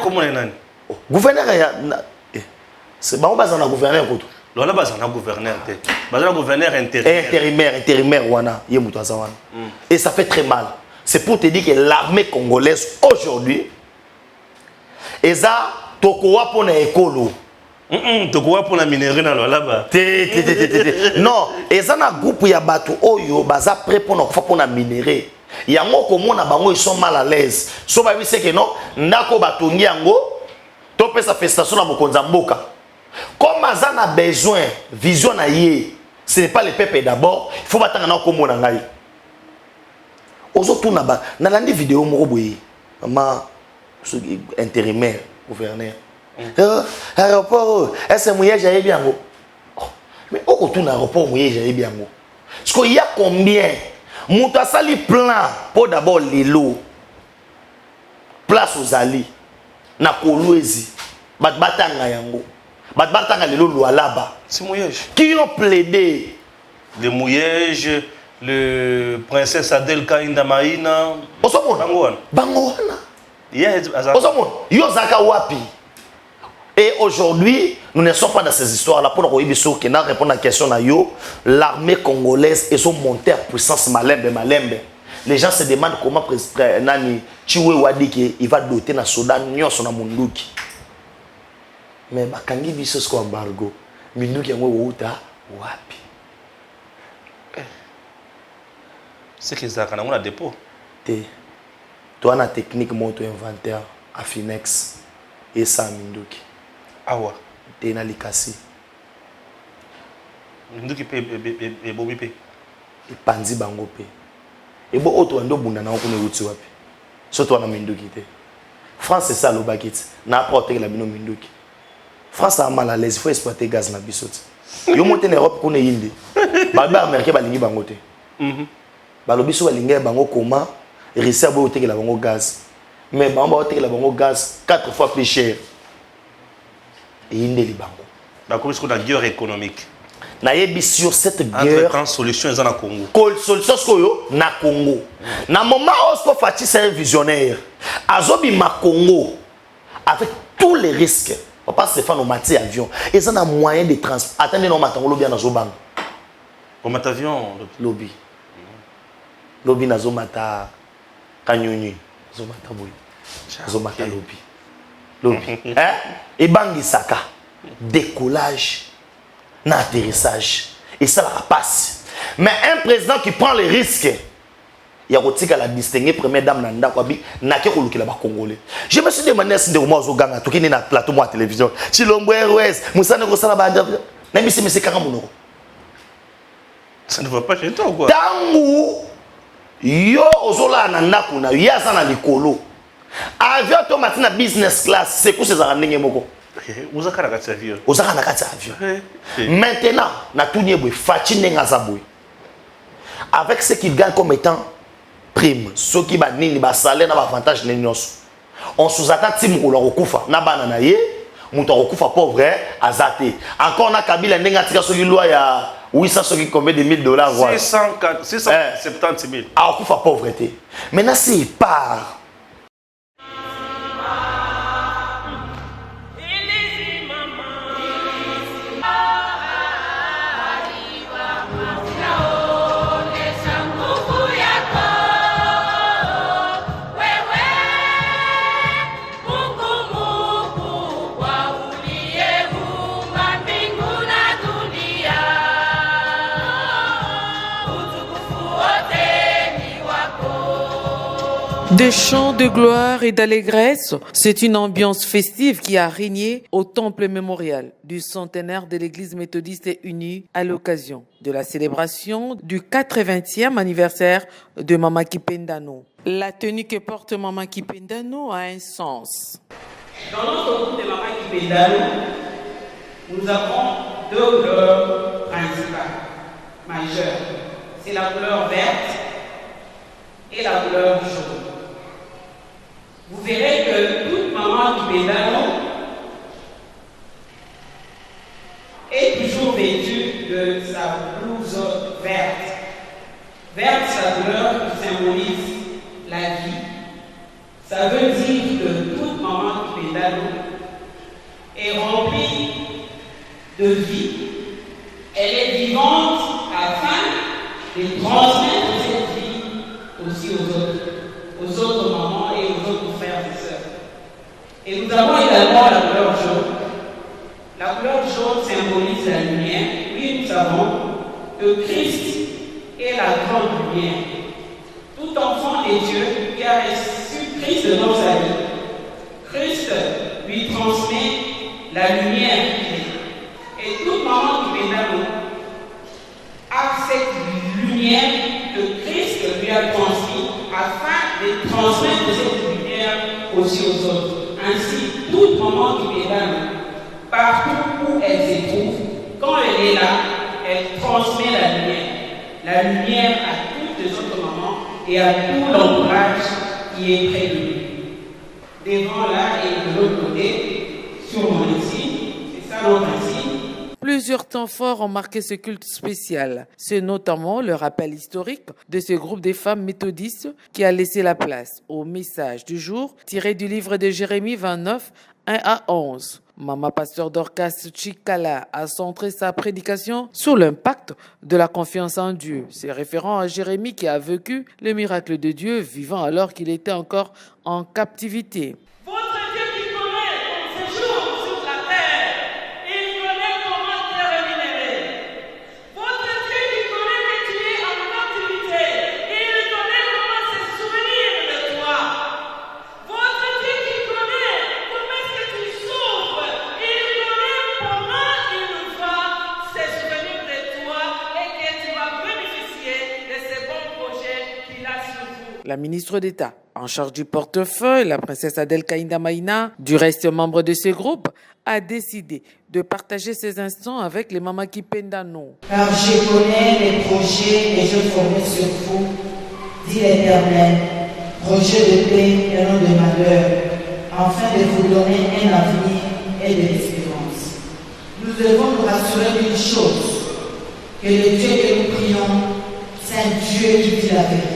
comment est nani gouverneur ya c'est bon bazana gouverneur ko Lola bazana gouverneur te. Bazana gouverneur intérimaire wana yemuto azawana. Et ça fait très mal. C'est pour te dire que l'armée congolaise aujourd'hui eza tokowa pona ekolo. Tokowa pona minerai na Lola ba. Non, eza na groupe ya bato oyo baza prêt pona kofa pona minerai. Yango komona bango ils sont mal à l'aise. So ba bi c'est que non, ndako batongi yango to pesa festation na mokonza mboka. Comme Azan a besoin, vision na yé, ce n'est pas le peuple d'abord, il faut attendre na komo na ngai. Ozoto na ba, na landi vidéo moko boye, ma intérimaire, gouverneur. Aéroport, est-ce que mouye j'aille bien go? Mais au retour aéroport mouye j'aille bien go. Parce qu'il y a combien? Mouta sali plan pour d'abord les lots. Place aux alliés. Na Kolwezi, batanga yango. Batanga les lots là-bas. C'est mouillage. Qui ont plaidé? Le mouillage, le princesse Adel Kainda Maïna. Bangoana. Yozaka wapi. Et aujourd'hui, nous ne sommes pas dans ces histoires-là. Pour nous répondre à la question, l'armée congolaise est son montée en puissance malembe. Les gens se demandent comment Nani Chiwe Wadi il va doter na Soudan nyo sona munduki. Mais bakangi biso sko embargo. Munduki yango wuta wapi. C'est que ça kana dépôt. Toi na technique moto inventaire à Finex et ça munduki. Awa. Te na likasi. Munduki pe bobi pe. E panzi bango pe. Et bon, autre ando bunda na ko ne wuti wapi. Surtout na minduki te. France c'est ça le bakit. Na apporter la bino minduki. France a mal à l'aise, il faut exploiter gaz na bisoti. Yo monter en Europe ko ne yindi. Ba américain ba lingi bango te. Ba lobiso ba lingi bango comment réussir ba oter la bango gaz. Mais ba oter la bango gaz 4 fois plus cher. Et yindi li bango. Ba ko biso na guerre économique. Na yebi sur cette guerre entre solution est na Congo. Solution skoyo na Congo. Na moment où Fati c'est un visionnaire. Azobi ma Congo avec tous les risques. Papa Stéphane au mati avion. Et ça a moyen de transport. Attendez non matin lobby na zobang. Au mat avion lobby. Lobby na zomata kanyuni. Zomata boy. Zomata lobby. Lobby. Hein? Et bangi saka. Décollage. Atterrissage. Et ça la passe. Mais un président qui prend les risques, il y a aussi la distinguer première dame Nanda Kwabi, n'a qu'à coloquer là-bas congolais. Je me suis demandé si de moi au gang, tout qui n'est pas plateau moi télévision. Chilombo Airways, Moussa ne ressent la bande. Même si c'est 40 000 €. Ça ne va pas chez toi ou quoi? Tangu, yo ozola Nanda Kuna, yasa na likolo. Avion automatique na business class, c'est quoi ces arandings moko? Vous avez un avion. Vous avez un avion. Maintenant, avec ce qu'il gagne comme étant prime, ceux qui ont salaire, avantage, on sous-attend Tim Koufa, Nabanaye, Mouton Koufa pauvre, Azate. Encore on a Kabila Nengatika sur loi ya 800 combien de 1000 dollars voilà. 670 000. Ah, on fait pauvreté. Maintenant, s'il part. Des chants de gloire et d'allégresse, c'est une ambiance festive qui a régné au temple mémorial du centenaire de l'église méthodiste unie à l'occasion de la célébration du 80e anniversaire de Mama Kipendano. La tenue que porte Mama Kipendano a un sens. Dans notre groupe de Mama Kipendano, nous avons deux couleurs principales, majeures. C'est la couleur verte et la couleur jaune. Vous verrez que toute maman Kipendano est toujours vêtue de sa blouse verte. Verte, sa couleur qui symbolise la vie. Ça veut dire que toute maman Kipendano est remplie de vie. Elle est vivante afin de transmettre cette vie aussi aux autres mamans et aux autres frères et sœurs. Et nous avons également la couleur jaune. La couleur jaune symbolise la lumière. Oui, nous savons que Christ est la grande lumière. Tout enfant de Dieu qui a reçu Christ dans sa vie, Christ lui transmet la lumière qu'il est. Et toute maman qui Kipendano a cette lumière que Christ lui a transmise afin de transmettre cette lumière aussi aux autres. Ainsi, toute maman Kipendano, partout où elle se trouve, quand elle est là, elle transmet la lumière à toutes les autres mamans et à tout l'entourage qui est près de nous. Devant là et de l'autre côté, sur mon insigne, c'est ça notre insigne. Plusieurs temps forts ont marqué ce culte spécial. C'est notamment le rappel historique de ce groupe des femmes méthodistes qui a laissé la place au message du jour tiré du livre de Jérémie 29, 1 à 11. Mama Pasteur Dorcas Chikala a centré sa prédication sur l'impact de la confiance en Dieu. C'est référent à Jérémie qui a vécu le miracle de Dieu vivant alors qu'il était encore en captivité. La ministre d'État en charge du portefeuille, la princesse Adèle Kaïnda Maïna, du reste membre de ce groupe, a décidé de partager ces instants avec les Mama Kipendano. Car je connais les projets et je formé sur vous, dit l'Éternel, projets de paix et non de malheur, afin de vous donner un avenir et de l'espérance. Nous devons nous rassurer d'une chose, que le Dieu que nous prions, c'est un Dieu qui dit la vérité.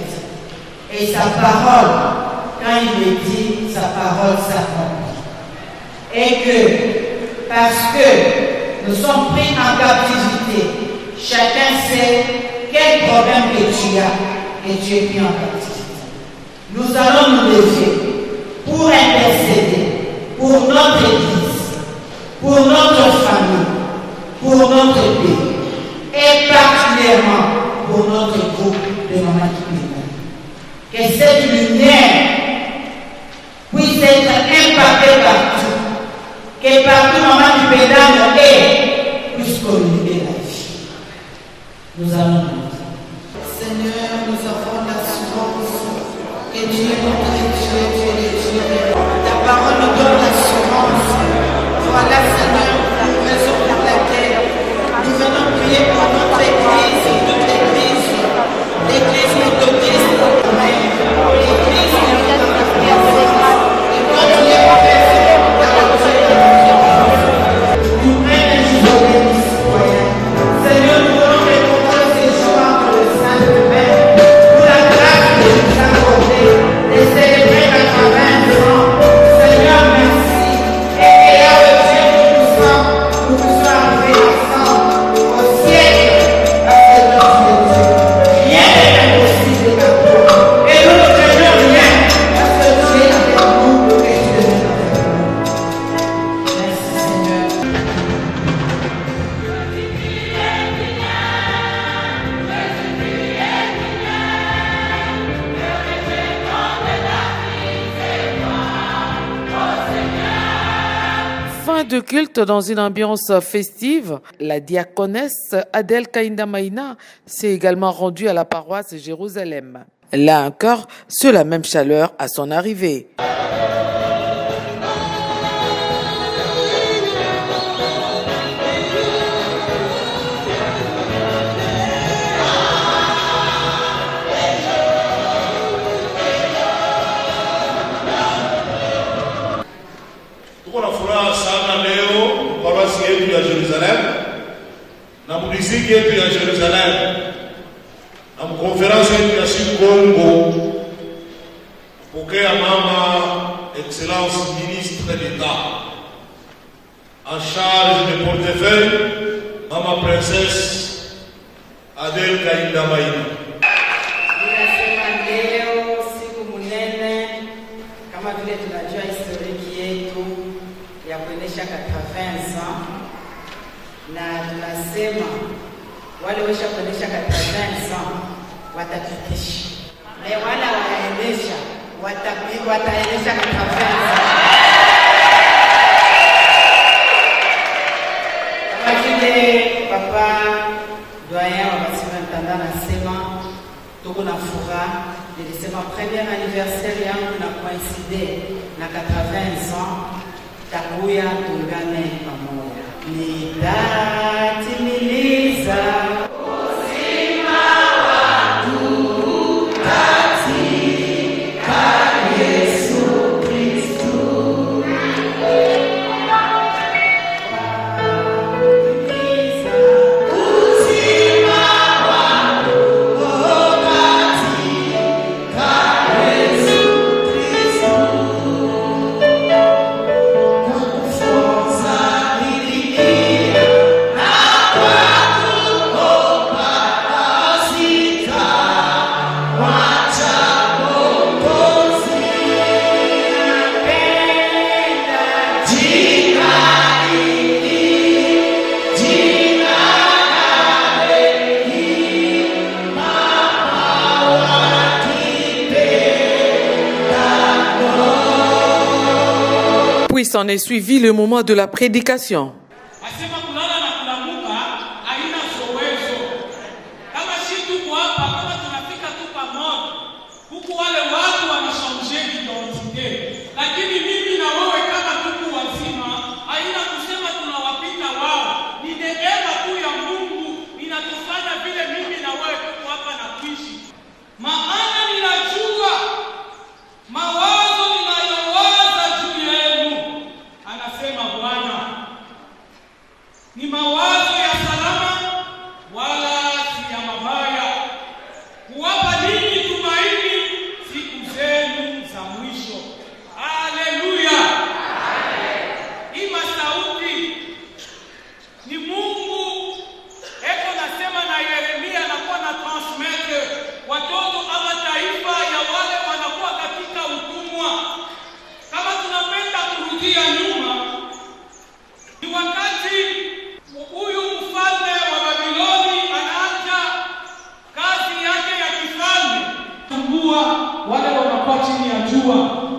Et sa parole, quand il le dit, sa parole s'accomplit. Et que, parce que nous sommes pris en captivité, chacun sait quel problème que tu as et tu es pris en captivité. Nous allons nous lever pour intercéder pour notre Église, pour notre famille, pour notre pays et particulièrement pour notre groupe de Mama Kipendano. Que cette lumière puisse être impactée partout, que partout Mama Kipendano puisse communiquer la vie. Nous allons nous dire. Seigneur, nous avons l'assurance que tu es notre Dieu, tu es le Dieu. Ta parole nous donne l'assurance. Voilà, Seigneur, la raison pour laquelle nous venons prier pour notre Église. ce culte dans une ambiance festive, la diaconesse Adèle Kaindamaina s'est également rendue à la paroisse Jérusalem. Là encore, sur la même chaleur à son arrivée. Tuko na furaha sana leo paroisi yetu ya Jerusalem na muziki yetu ya Jerusalem na mkonferensi yetu ya Sud Congo kupokea mama excellence ministre d'État en charge de portefeuille, mama princesse Adèle Kaindamaina. Ninasema leo siku munene kama vile tunajua historiki yetu ya kuendesha 80 ans, na tunasema wale wesha kuendesha 80 ans watafikisha, na wale waendesha wataendesha 80 ans. Kama vile papa doyen wa Basima Ntanda nasema tuko na furaha. Nilisema premier anniversaire yangu na coïncide na 80 ans, takuya tungane pamoja. Nitatimiliza uzima wangu katika Yesu Kristo. Puis s'en est suivi le moment de la prédication.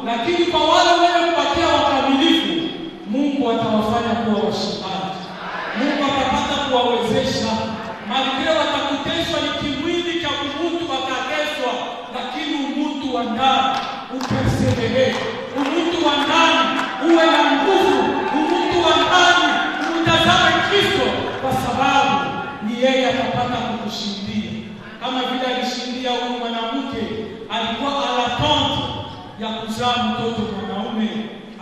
Lakini kwa wale wenye kupatia wakamilifu, Mungu atawafanya kuwa washindaji. Mungu atapata kuwawezesha. Malgré watakuteswa ni kimwili cha umutu watateswa, lakini umutu wa ndani uperseveree. Umutu wa ndani uwe na nguvu. Umutu wa ndani umtazame Kristo, kwa sababu ni yeye atapata kukushindia. Kama vile alishindia huyu mwanamke, alikuwa alatonde ya kuzaa mtoto mwanaume.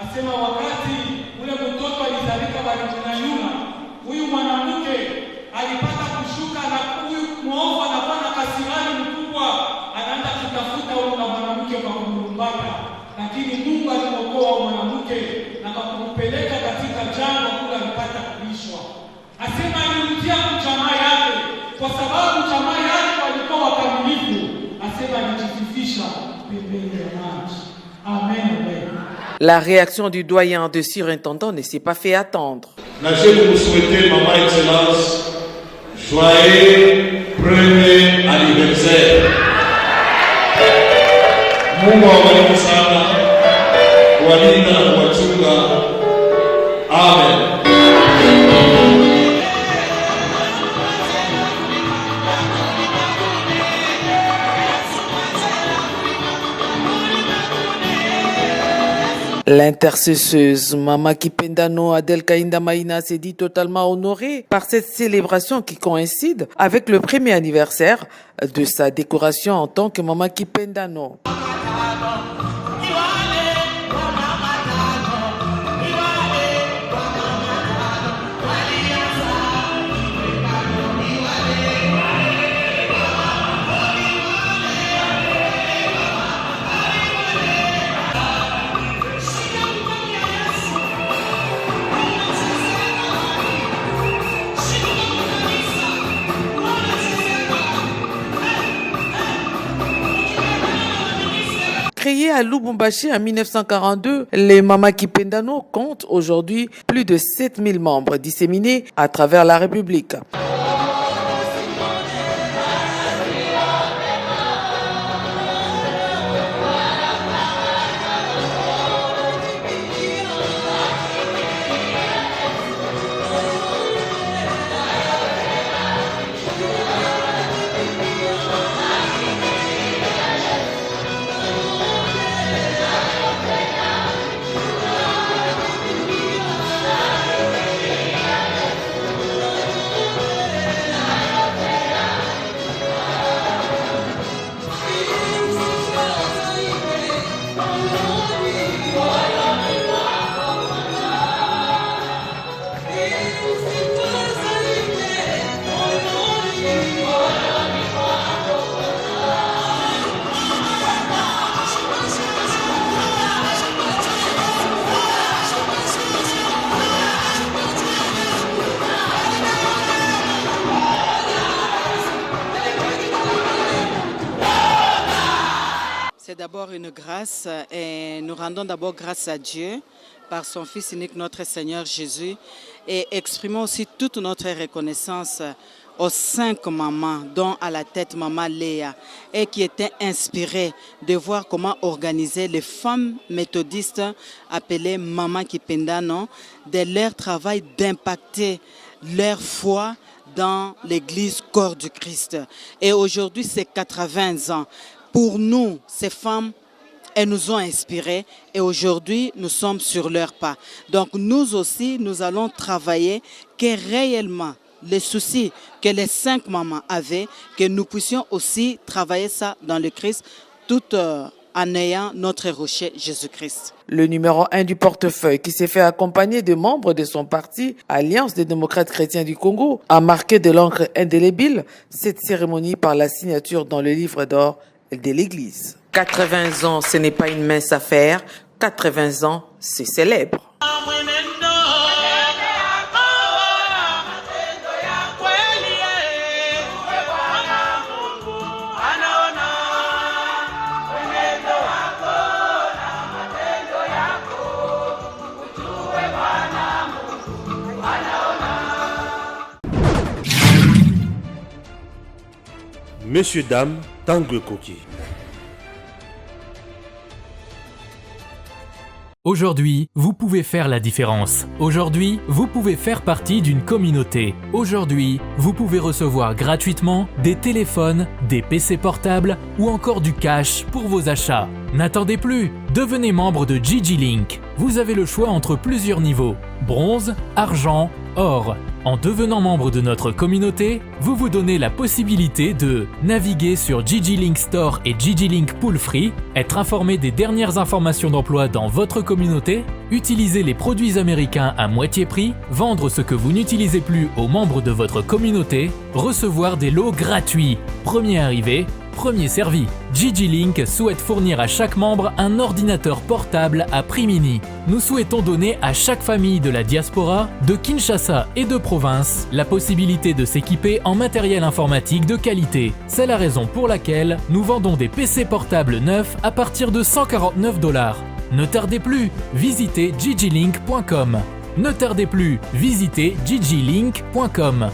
Asema wakati ule mtoto alizalika balikunanyuma, huyu mwanamke alipata kushuka, na huyu mwovu anakuwa na kasirani mkubwa, anaanza kutafuta huyu mwanamke kwa kumrumbaka, lakini Mungu alimwokoa mwanamke na kumpeleka katika jangwa kule alipata kulishwa. Asema alirudia jamaa yake, kwa sababu jamaa yake walikuwa wakamilifu. Asema alijififisha pembeni ya maji. Amen. La réaction du doyen de surintendant ne s'est pas fait attendre. Je vais vous souhaiter, Maman Excellence, joyeux premier anniversaire. Mungu awabariki sana, walinda na kuwachunga. Amen. L'intercesseuse Mama Kipendano Adel Kainda Maïna s'est dit totalement honorée par cette célébration qui coïncide avec le premier anniversaire de sa décoration en tant que Mama Kipendano. Créés à Lubumbashi en 1942, les Mama Kipendano comptent aujourd'hui plus de 7000 membres disséminés à travers la République. C'est d'abord une grâce et nous rendons d'abord grâce à Dieu par son Fils unique, notre Seigneur Jésus, et exprimons aussi toute notre reconnaissance aux 5 mamans, dont à la tête Maman Léa, et qui étaient inspirées de voir comment organiser les femmes méthodistes appelées Mama Kipendano, de leur travail d'impacter leur foi dans l'église corps du Christ. Et aujourd'hui, c'est 80 ans. Pour nous, ces femmes, elles nous ont inspirés et aujourd'hui, nous sommes sur leurs pas. Donc nous aussi, nous allons travailler que réellement les soucis que les 5 mamans avaient, que nous puissions aussi travailler ça dans le Christ, tout en ayant notre rocher Jésus-Christ. Le numéro 1 du portefeuille, qui s'est fait accompagner de membres de son parti, Alliance des démocrates chrétiens du Congo, a marqué de l'encre indélébile cette cérémonie par la signature dans le livre d'or de l'Église. 80 ans, ce n'est pas une mince affaire. 80 ans, c'est célèbre. Messieurs, dames, Tanguy Koki. Aujourd'hui, vous pouvez faire la différence. Aujourd'hui, vous pouvez faire partie d'une communauté. Aujourd'hui, vous pouvez recevoir gratuitement des téléphones, des PC portables ou encore du cash pour vos achats. N'attendez plus, devenez membre de Gigi Link. Vous avez le choix entre plusieurs niveaux, bronze, argent, or. En devenant membre de notre communauté, vous vous donnez la possibilité de naviguer sur Gigi Link Store et Gigi Link Pool Free, être informé des dernières informations d'emploi dans votre communauté, utiliser les produits américains à moitié prix, vendre ce que vous n'utilisez plus aux membres de votre communauté, recevoir des lots gratuits, premier arrivé, premier servi. Gigi Link souhaite fournir à chaque membre un ordinateur portable à prix mini. Nous souhaitons donner à chaque famille de la diaspora, de Kinshasa et de province, la possibilité de s'équiper en matériel informatique de qualité. C'est la raison pour laquelle nous vendons des PC portables neufs à partir de $149. Ne tardez plus, visitez gigilink.com. Ne tardez plus, visitez gigilink.com.